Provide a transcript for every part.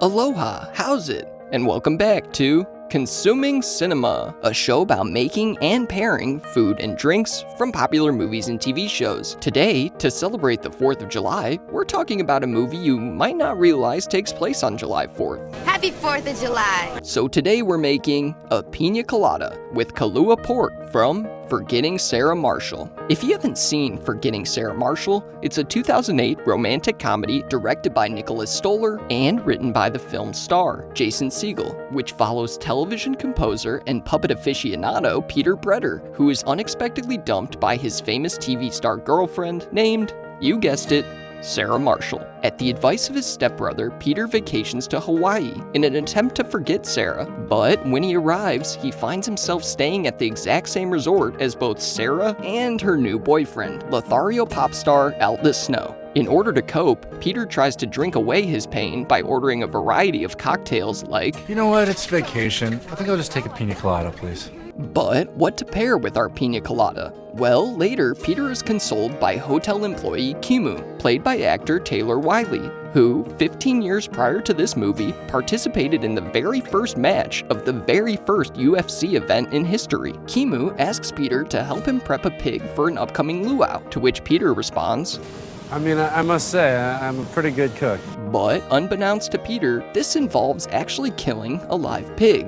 Aloha, how's it? And welcome back to Consuming Cinema, a show about making and pairing food and drinks from popular movies and TV shows. Today, to celebrate the 4th of July, we're talking about a movie you might not realize takes place on July 4th. Happy 4th of July! So today we're making a Piña Colada with Kālua Pork from Forgetting Sarah Marshall. If you haven't seen Forgetting Sarah Marshall, it's a 2008 romantic comedy directed by Nicholas Stoller and written by the film star, Jason Segel, which follows television composer and puppet aficionado Peter Breder, who is unexpectedly dumped by his famous TV star girlfriend named, you guessed it, Sarah Marshall. At the advice of his stepbrother, Peter vacations to Hawaii in an attempt to forget Sarah, but when he arrives, he finds himself staying at the exact same resort as both Sarah and her new boyfriend, Lothario pop star Aldous Snow. In order to cope, Peter tries to drink away his pain by ordering a variety of cocktails like, you know what, it's vacation. I think I'll just take a Piña Colada, please. But what to pair with our Piña Colada? Well, later, Peter is consoled by hotel employee Kimo, played by actor Taylor Wiley, who, 15 years prior to this movie, participated in the very first match of the very first UFC event in history. Kimo asks Peter to help him prep a pig for an upcoming lūʻau, to which Peter responds, I must say, I'm a pretty good cook. But, unbeknownst to Peter, this involves actually killing a live pig.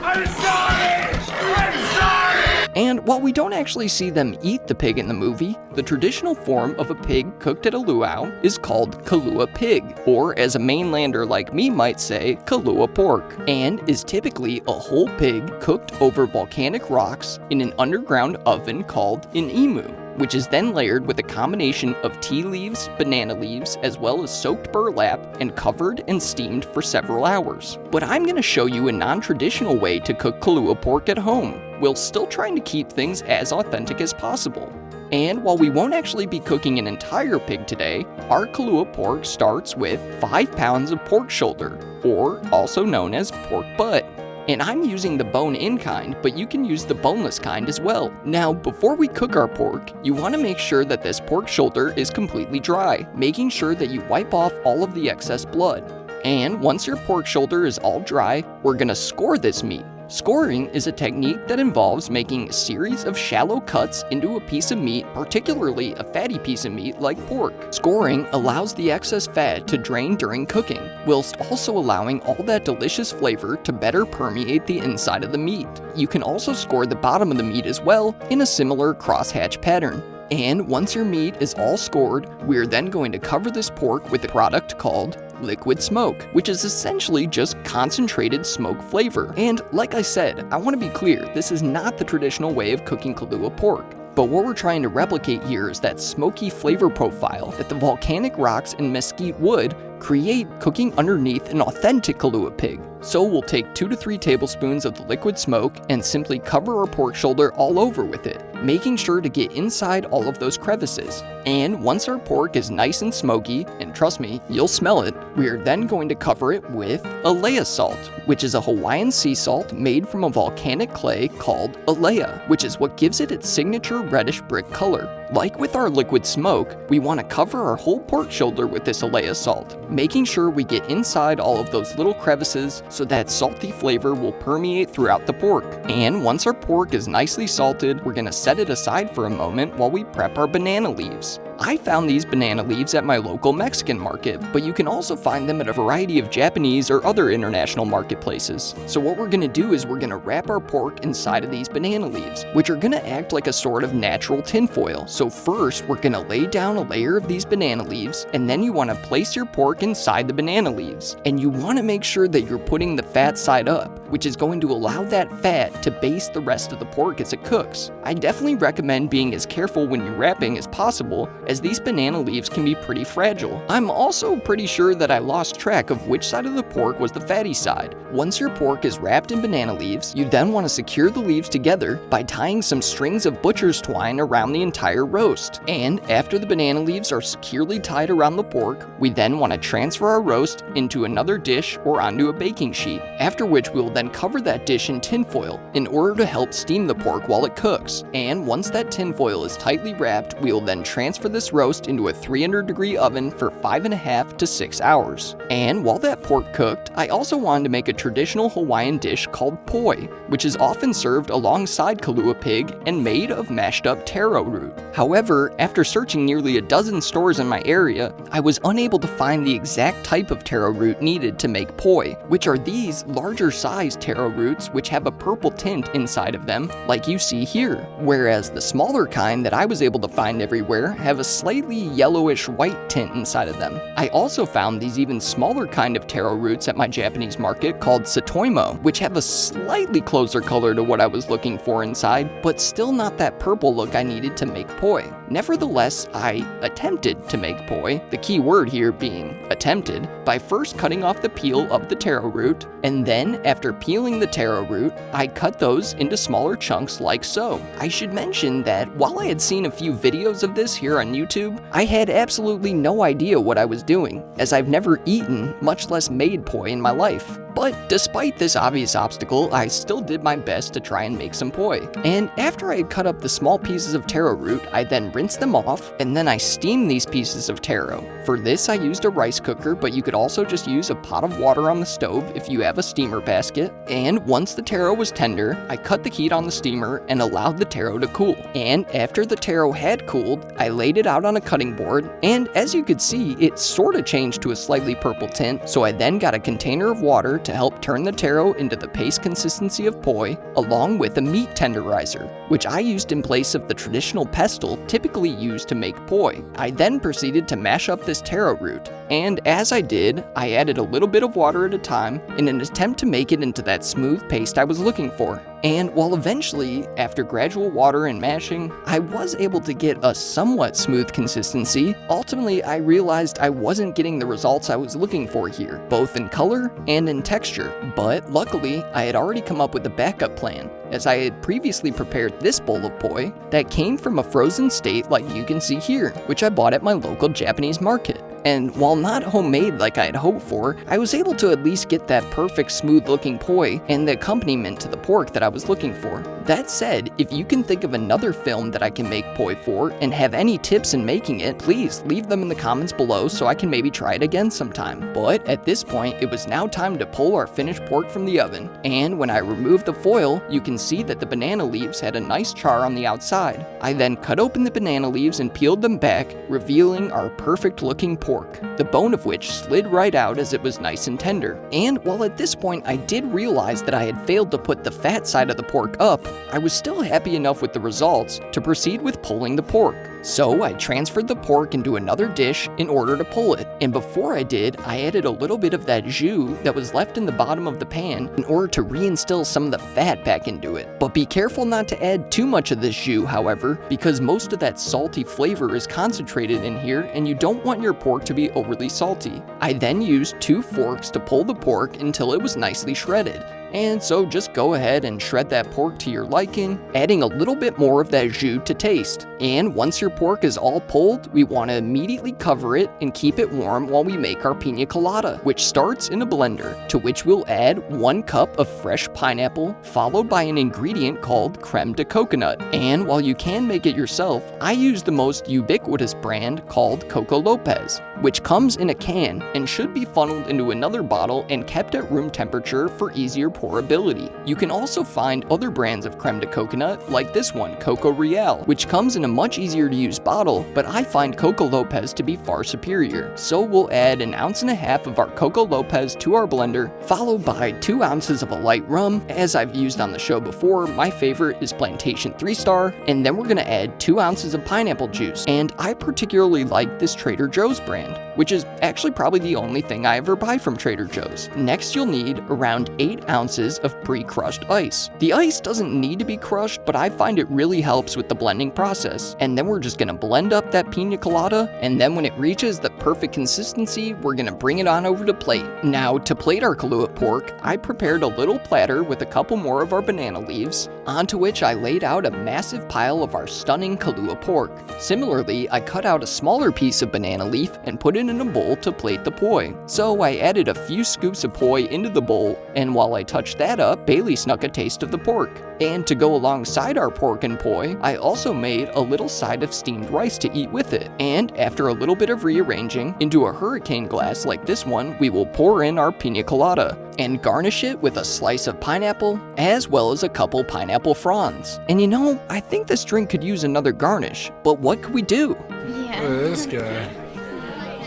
I'm sorry! I'm sorry! And while we don't actually see them eat the pig in the movie, the traditional form of a pig cooked at a lūʻau is called Kālua Pig, or as a mainlander like me might say, Kālua Pork, and is typically a whole pig cooked over volcanic rocks in an underground oven called an imu, which is then layered with a combination of tea leaves, banana leaves, as well as soaked burlap, and covered and steamed for several hours. But I'm going to show you a non-traditional way to cook Kālua pork at home, while still trying to keep things as authentic as possible. And while we won't actually be cooking an entire pig today, our Kālua pork starts with 5 pounds of pork shoulder, or also known as pork butt. And I'm using the bone-in kind, but you can use the boneless kind as well. Now, before we cook our pork, you want to make sure that this pork shoulder is completely dry, making sure that you wipe off all of the excess blood. And once your pork shoulder is all dry, we're gonna score this meat. Scoring is a technique that involves making a series of shallow cuts into a piece of meat, particularly a fatty piece of meat like pork. Scoring allows the excess fat to drain during cooking, whilst also allowing all that delicious flavor to better permeate the inside of the meat. You can also score the bottom of the meat as well in a similar crosshatch pattern. And once your meat is all scored, we're then going to cover this pork with a product called liquid smoke, which is essentially just concentrated smoke flavor. And like I said, I want to be clear, this is not the traditional way of cooking Kālua pork. But what we're trying to replicate here is that smoky flavor profile that the volcanic rocks and mesquite wood create cooking underneath an authentic Kālua pig. So we'll take 2 to 3 tablespoons of the liquid smoke and simply cover our pork shoulder all over with it, making sure to get inside all of those crevices. And once our pork is nice and smoky, and trust me, you'll smell it, we are then going to cover it with Alea salt, which is a Hawaiian sea salt made from a volcanic clay called Alea, which is what gives it its signature reddish brick color. Like with our liquid smoke, we want to cover our whole pork shoulder with this Alea salt, making sure we get inside all of those little crevices so that salty flavor will permeate throughout the pork. And once our pork is nicely salted, we're going to set it aside for a moment while we prep our banana leaves. I found these banana leaves at my local Mexican market, but you can also find them at a variety of Japanese or other international marketplaces. So what we're gonna do is we're gonna wrap our pork inside of these banana leaves, which are gonna act like a sort of natural tinfoil. So first, we're gonna lay down a layer of these banana leaves, and then you wanna place your pork inside the banana leaves. And you wanna make sure that you're putting the fat side up, which is going to allow that fat to baste the rest of the pork as it cooks. I definitely recommend being as careful when you're wrapping as possible, as these banana leaves can be pretty fragile. I'm also pretty sure that I lost track of which side of the pork was the fatty side. Once your pork is wrapped in banana leaves, you then want to secure the leaves together by tying some strings of butcher's twine around the entire roast. And after the banana leaves are securely tied around the pork, we then want to transfer our roast into another dish or onto a baking sheet, after which we'll then cover that dish in tinfoil in order to help steam the pork while it cooks. And once that tinfoil is tightly wrapped, we will then transfer this roast into a 300-degree oven for 5.5 to 6 hours. And while that pork cooked, I also wanted to make a traditional Hawaiian dish called poi, which is often served alongside Kālua Pig and made of mashed up taro root. However, after searching nearly a dozen stores in my area, I was unable to find the exact type of taro root needed to make poi, which are these larger sized taro roots which have a purple tint inside of them, like you see here, whereas the smaller kind that I was able to find everywhere have a slightly yellowish white tint inside of them. I also found these even smaller kind of taro roots at my Japanese market called satoimo, which have a slightly closer color to what I was looking for inside, but still not that purple look I needed to make poi. Nevertheless, I attempted to make poi, the key word here being attempted, by first cutting off the peel of the taro root, and then after peeling the taro root, I cut those into smaller chunks like so. I should mention that while I had seen a few videos of this here on YouTube, I had absolutely no idea what I was doing, as I've never eaten, much less made poi in my life. But despite this obvious obstacle, I still did my best to try and make some poi. And after I had cut up the small pieces of taro root, I then rinsed them off, and then I steamed these pieces of taro. For this, I used a rice cooker, but you could also just use a pot of water on the stove if you have a steamer basket. And once the taro was tender, I cut the heat on the steamer and allowed the taro to cool. And after the taro had cooled, I laid it out on a cutting board, and as you could see, it sort of changed to a slightly purple tint, so I then got a container of water to help turn the taro into the paste consistency of poi, along with a meat tenderizer, which I used in place of the traditional pestle typically used to make poi. I then proceeded to mash up this taro root, and as I did, I added a little bit of water at a time in an attempt to make it into that smooth paste I was looking for. And while eventually, after gradual water and mashing, I was able to get a somewhat smooth consistency, ultimately I realized I wasn't getting the results I was looking for here, both in color and in texture. But luckily, I had already come up with a backup plan, as I had previously prepared this bowl of poi that came from a frozen state like you can see here, which I bought at my local Japanese market. And while not homemade like I had hoped for, I was able to at least get that perfect smooth looking poi and the accompaniment to the pork that I was looking for. That said, if you can think of another film that I can make poi for and have any tips in making it, please leave them in the comments below so I can maybe try it again sometime. But at this point, it was now time to pull our finished pork from the oven. And when I removed the foil, you can see that the banana leaves had a nice char on the outside. I then cut open the banana leaves and peeled them back, revealing our perfect looking pork, the bone of which slid right out as it was nice and tender. And while at this point I did realize that I had failed to put the fat side of the pork up, I was still happy enough with the results to proceed with pulling the pork. So I transferred the pork into another dish in order to pull it, and before I did, I added a little bit of that jus that was left in the bottom of the pan in order to reinstill some of the fat back into it. But be careful not to add too much of this jus, however, because most of that salty flavor is concentrated in here and you don't want your pork to be overly salty. I then used 2 forks to pull the pork until it was nicely shredded. And so just go ahead and shred that pork to your liking, adding a little bit more of that jus to taste. And once your pork is all pulled, we want to immediately cover it and keep it warm while we make our piña colada, which starts in a blender, to which we'll add 1 cup of fresh pineapple, followed by an ingredient called creme de coconut. And while you can make it yourself, I use the most ubiquitous brand called Coco Lopez, which comes in a can and should be funneled into another bottle and kept at room temperature for easier pourability. You can also find other brands of creme de coconut like this one, Coco Real, which comes in a much easier to use bottle, but I find Coco Lopez to be far superior. So we'll add 1.5 ounces of our Coco Lopez to our blender, followed by 2 ounces of a light rum. As I've used on the show before, my favorite is Plantation 3-Star, and then we're gonna add 2 ounces of pineapple juice, and I particularly like this Trader Joe's brand, which is actually probably the only thing I ever buy from Trader Joe's. Next, you'll need around 8 ounces of pre-crushed ice. The ice doesn't need to be crushed, but I find it really helps with the blending process. And then we're just gonna blend up that piña colada, and then when it reaches the perfect consistency, we're gonna bring it on over to plate. Now, to plate our Kālua pork, I prepared a little platter with a couple more of our banana leaves, onto which I laid out a massive pile of our stunning Kālua pork. Similarly, I cut out a smaller piece of banana leaf and put it in a bowl to plate the poi. So I added a few scoops of poi into the bowl, and while I touched that up, Bailey snuck a taste of the pork. And to go alongside our pork and poi, I also made a little side of steamed rice to eat with it. And after a little bit of rearranging, into a hurricane glass like this one, we will pour in our piña colada and garnish it with a slice of pineapple, as well as a couple pineapple fronds. And you know, I think this drink could use another garnish, but what could we do? Look at this guy.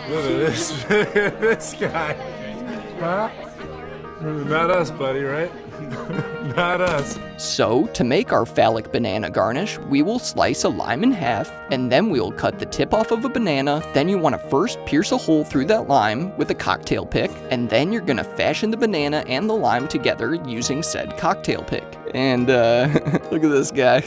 Look at this. Look at this guy. Huh? Not us, buddy, right? Not us. So, to make our phallic banana garnish, we will slice a lime in half, and then we'll cut the tip off of a banana. Then you want to first pierce a hole through that lime with a cocktail pick, and then you're gonna fashion the banana and the lime together using said cocktail pick. And look at this guy.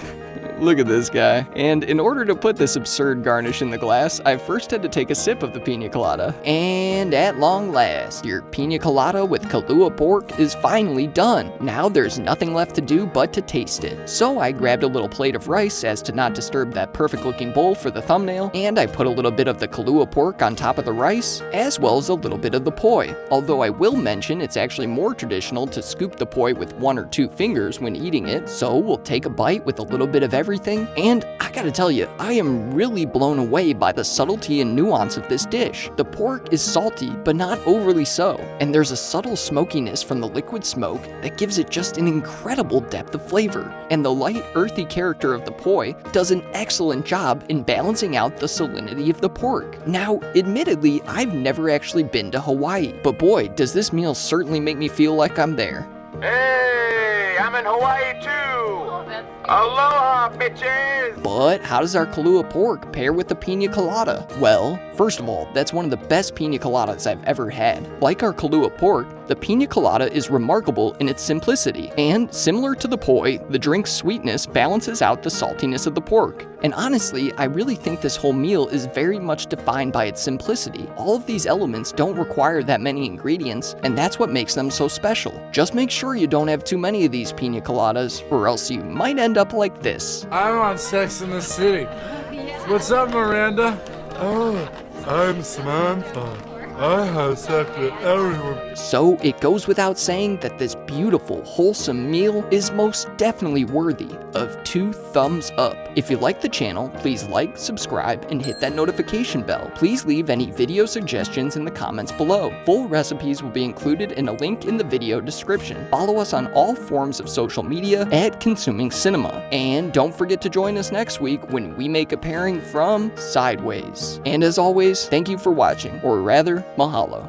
Look at this guy. And in order to put this absurd garnish in the glass, I first had to take a sip of the piña colada. And at long last, your piña colada with Kālua Pork is finally done. Now there's nothing left to do but to taste it. So I grabbed a little plate of rice as to not disturb that perfect looking bowl for the thumbnail, and I put a little bit of the Kālua Pork on top of the rice, as well as a little bit of the poi. Although I will mention it's actually more traditional to scoop the poi with 1 or 2 fingers when eating it, so we'll take a bite with a little bit of everything. And I gotta tell you, I am really blown away by the subtlety and nuance of this dish. The pork is salty, but not overly so, and there's a subtle smokiness from the liquid smoke that gives it just an incredible depth of flavor. And the light, earthy character of the poi does an excellent job in balancing out the salinity of the pork. Now, admittedly, I've never actually been to Hawaii, but boy, does this meal certainly make me feel like I'm there. Hey, I'm in Hawaii too. Aloha, bitches! But how does our Kālua Pork pair with the piña colada? Well, first of all, that's one of the best piña coladas I've ever had. Like our Kālua Pork, the piña colada is remarkable in its simplicity, and similar to the poi, the drink's sweetness balances out the saltiness of the pork. And honestly, I really think this whole meal is very much defined by its simplicity. All of these elements don't require that many ingredients, and that's what makes them so special. Just make sure you don't have too many of these piña coladas, or else you might end up like this. I'm on Sex in the City. What's up, Miranda? Oh, I'm Samantha. I have sex with everyone. So it goes without saying that this beautiful, wholesome meal is most definitely worthy of 2 thumbs up. If you like the channel, please like, subscribe, and hit that notification bell. Please leave any video suggestions in the comments below. Full recipes will be included in a link in the video description. Follow us on all forms of social media at Consuming Cinema. And don't forget to join us next week when we make a pairing from Sideways. And as always, thank you for watching, or rather, mahalo.